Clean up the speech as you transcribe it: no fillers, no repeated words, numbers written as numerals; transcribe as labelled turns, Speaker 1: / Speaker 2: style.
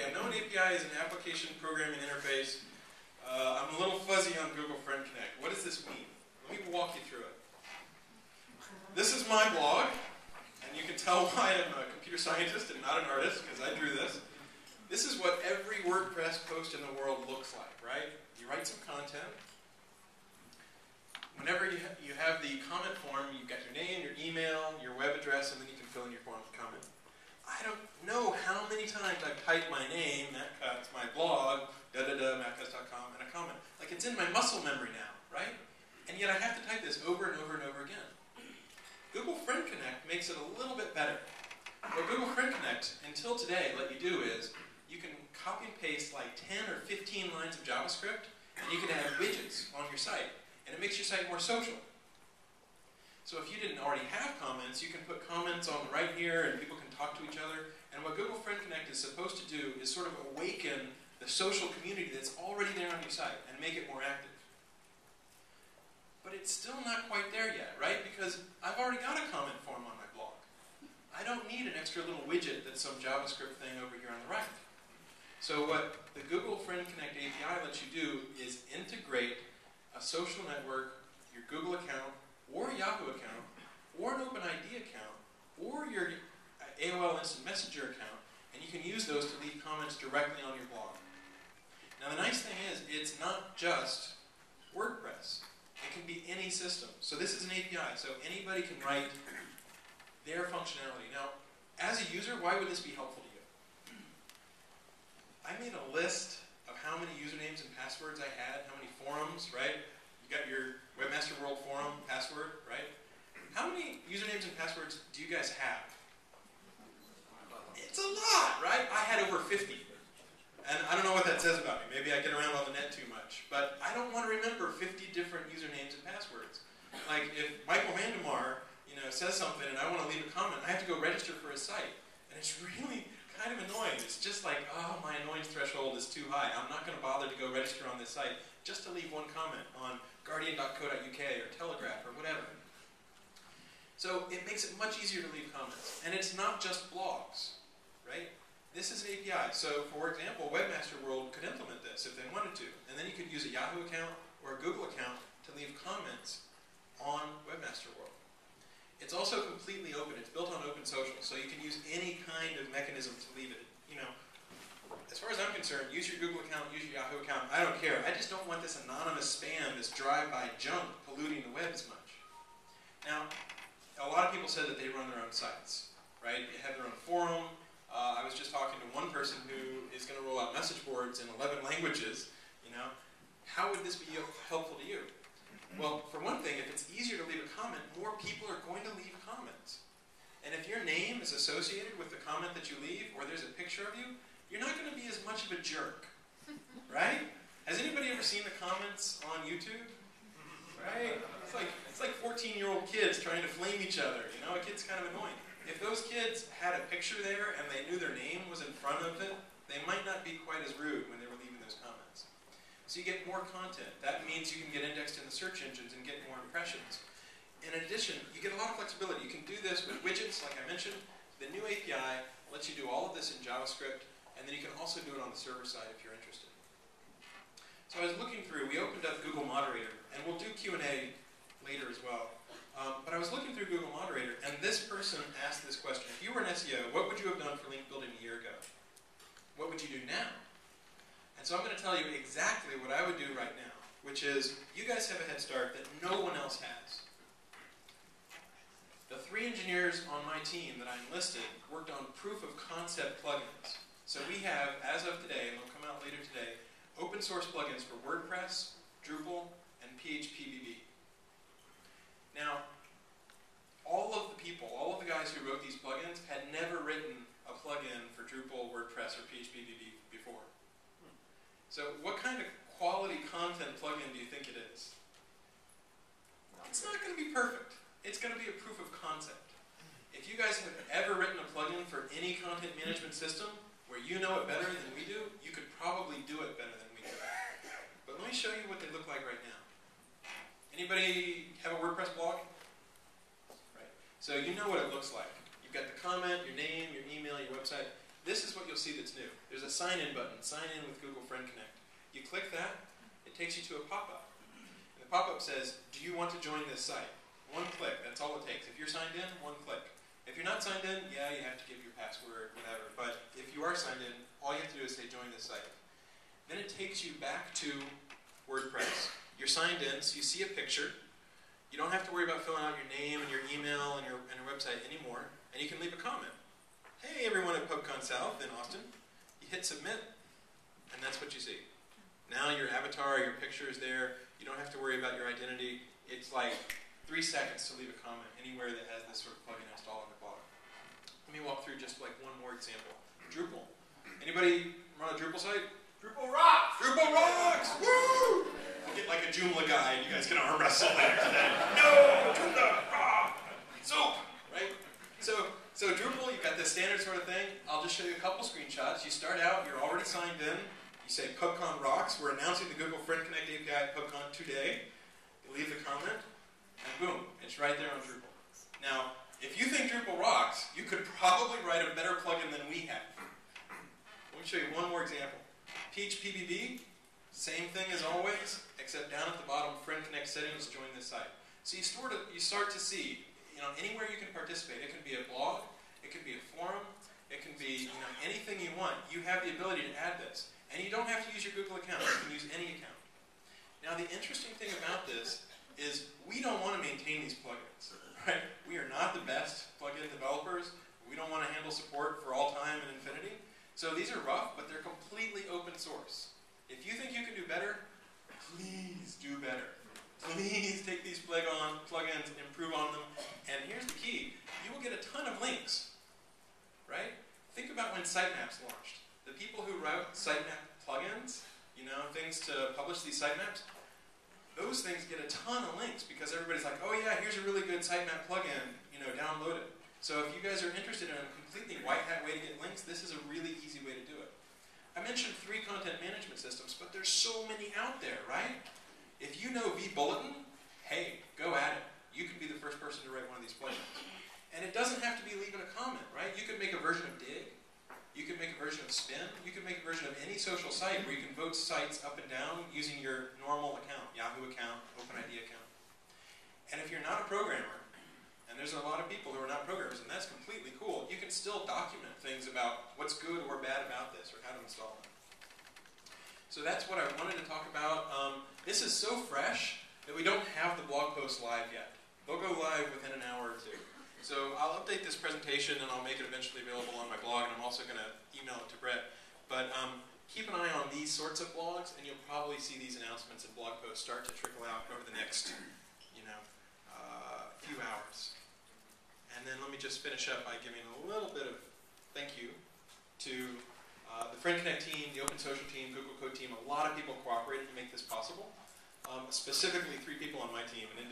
Speaker 1: Okay, I know an API is an application programming interface. I'm a little fuzzy on Google Friend Connect. What does this mean? Let me walk you through it. This is my blog, and you can tell why I'm a computer scientist and not an artist, because I drew this. This is what every WordPress post in the world looks like, right? You write some content. Whenever you have the comment form, you've got your name, your email, your web address, and then you can fill in your form to comment. I don't know how many times I've typed my name, Matt Cutts, my blog, mattcutts.com, and a comment. Like, it's in my muscle memory now, right? And yet I have to type this over and over and over again. Google Friend Connect makes it a little bit better. What Google Friend Connect, until today, let you do is, you can copy and paste like 10 or 15 lines of JavaScript, and you can add widgets on your site. And it makes your site more social. So if you didn't already have comments, you can put comments on right here and people can talk to each other. And what Google Friend Connect is supposed to do is sort of awaken the social community that's already there on your site and make it more active. But it's still not quite there yet, right? Because I've already got a comment form on my blog. I don't need an extra little widget that's some JavaScript thing over here on the right. So what the Google Friend Connect API lets you do is integrate a social network, your Google account, or Yahoo account, or an OpenID account, or your AOL Instant Messenger account, and you can use those to leave comments directly on your blog. Now the nice thing is, it's not just WordPress. It can be any system. So this is an API, so anybody can write their functionality. Now, as a user, why would this be helpful to you? I made a list of how many usernames and passwords I had, how many forums, right? You got your Webmaster World Forum password, right? How many usernames and passwords do you guys have? It's a lot, right? I had over 50. And I don't know what that says about me. Maybe I get around on the net too much. But I don't want to remember 50 different usernames and passwords. Like if Michael Vandemar, says something and I want to leave a comment, I have to go register for his site. And it's really kind of annoying. It's just like, oh, my annoyance threshold is too high. I'm not going to bother to go register on this site just to leave one comment on guardian.co.uk or Telegraph or whatever. So it makes it much easier to leave comments. And it's not just blogs, right? This is an API. So for example, Webmaster World could implement this if they wanted to. And then you could use a Yahoo account or a Google account to leave comments on Webmaster World. It's also completely open. It's built on Open Social, so you can use any kind of mechanism to leave it. As far as I'm concerned, use your Google account, use your Yahoo account. I don't care. I just don't want this anonymous spam, this drive-by junk polluting the web as much. Now, a lot of people said that they run their own sites, right? They have their own forum. I was just talking to one person who is going to roll out message boards in 11 languages. How would this be helpful to you? Well, for one thing, if it's easier to leave a comment, more people are going to leave comments. And if your name is associated with the comment that you leave, or there's a picture of you, you're not going to be as much of a jerk, right? Has anybody ever seen the comments on YouTube? Right? It's like 14-year-old kids trying to flame each other. A kid's kind of annoying. If those kids had a picture there and they knew their name was in front of it, they might not be quite as rude when they were leaving those comments. So you get more content. That means you can get indexed in the search engines and get more impressions. In addition, you get a lot of flexibility. You can do this with widgets, like I mentioned. The new API lets you do all of this in JavaScript, and then you can also do it on the server side if you're interested. So I was looking through, we opened up Google Moderator, and we'll do Q&A later as well. But I was looking through Google Moderator, and this person asked this question. If you were an SEO, what would you have done for link building a year ago? What would you do now? And so I'm going to tell you exactly what I would do right now, which is, you guys have a head start that no one else has. The 3 engineers on my team that I enlisted worked on proof of concept plugins. So we have, as of today, and they'll come out later today, open source plugins for WordPress, Drupal, and PHPBB. Now, all of the people, all of the guys who wrote these plugins had never written a plugin for Drupal, WordPress, or PHPBB before. So what kind of quality content plugin do you think it is? It's not going to be perfect. It's going to be a proof of concept. If you guys have ever written a plugin for any content management system where you know it better than we do, you could probably do it better than we do. But let me show you what they look like right now. Anybody have a WordPress blog? Right. So you know what it looks like. You've got the comment, your name, your email, your website. This is what you'll see that's new. There's a a sign-in button, sign in with Google Friend Connect. You click that, it takes you to a pop-up. And the pop-up says, do you want to join this site? One click, that's all it takes. If you're signed in, one click. If you're not signed in, yeah, you have to give your password, whatever. But if you are signed in, all you have to do is say join this site. Then it takes you back to WordPress. You're signed in, so you see a picture. You don't have to worry about filling out your name and your email and your website anymore. And you can leave a comment. Hey, everyone at PubCon South in Austin. You hit submit, and that's what you see. Now your avatar, your picture is there. You don't have to worry about your identity. It's like 3 seconds to leave a comment anywhere that has this sort of plugin installed on the bottom. Let me walk through just like one more example. Drupal. Anybody run a Drupal site? Drupal rocks! Drupal rocks! Woo! I'll get like a Joomla guy and you guys can arm wrestle later today. No! Joomla! Ah! Soap! Right? So Drupal, you've got this standard sort of thing. I'll just show you a couple screenshots. You start out, you're already signed in. You say PubCon rocks. We're announcing the Google Friend Connect API at PubCon today. You leave the comment. And boom, it's right there on Drupal. Now, if you think Drupal rocks, you could probably write a better plugin than we have. Let me show you one more example. Peach PBB, same thing as always, except down at the bottom, Friend Connect settings, join this site. So you start to see, anywhere you can participate. It can be a blog, it can be a forum, it can be anything you want. You have the ability to add this. And you don't have to use your Google account, you can use any account. Now the interesting thing about this is we don't want to maintain these plugins, right? We are not the best plugin developers. We don't want to handle support for all time and infinity. So these are rough, but they're completely open source. If you think you can do better, please do better. Please take these plugins, improve on them. And here's the key. You will get a ton of links, right? Think about when sitemaps launched. The people who wrote sitemap plugins, things to publish these sitemaps, those things get a ton of links because everybody's like, oh yeah, here's a really good sitemap plugin, download it. So if you guys are interested in a completely white hat way to get links, this is a really easy way to do it. I mentioned 3 content management systems, but there's so many out there, right? If you know vBulletin, hey, go at it. You could be the first person to write one of these plugins. And it doesn't have to be leaving a comment, right? You could make a version of Dig. You could make a version of Spin. You could make a version of any social site where you can vote sites up and down using your normal account, Yahoo account, OpenID account. And if you're not a programmer, and there's a lot of people who are not programmers, and that's completely cool, you can still document things about what's good or bad about this or how to install it. So that's what I wanted to talk about. This is so fresh that we don't have the blog post live yet. They'll go live within an hour or 2. So I'll update this presentation and I'll make it eventually available on my blog, and I'm also going to email it to Brett. But keep an eye on these sorts of blogs, and you'll probably see these announcements and blog posts start to trickle out over the next, few hours. And then let me just finish up by giving a little bit of thank you to the Friend Connect team, the Open Social team, Google Code team. A lot of people cooperated to make this possible. Specifically 3 people on my team, and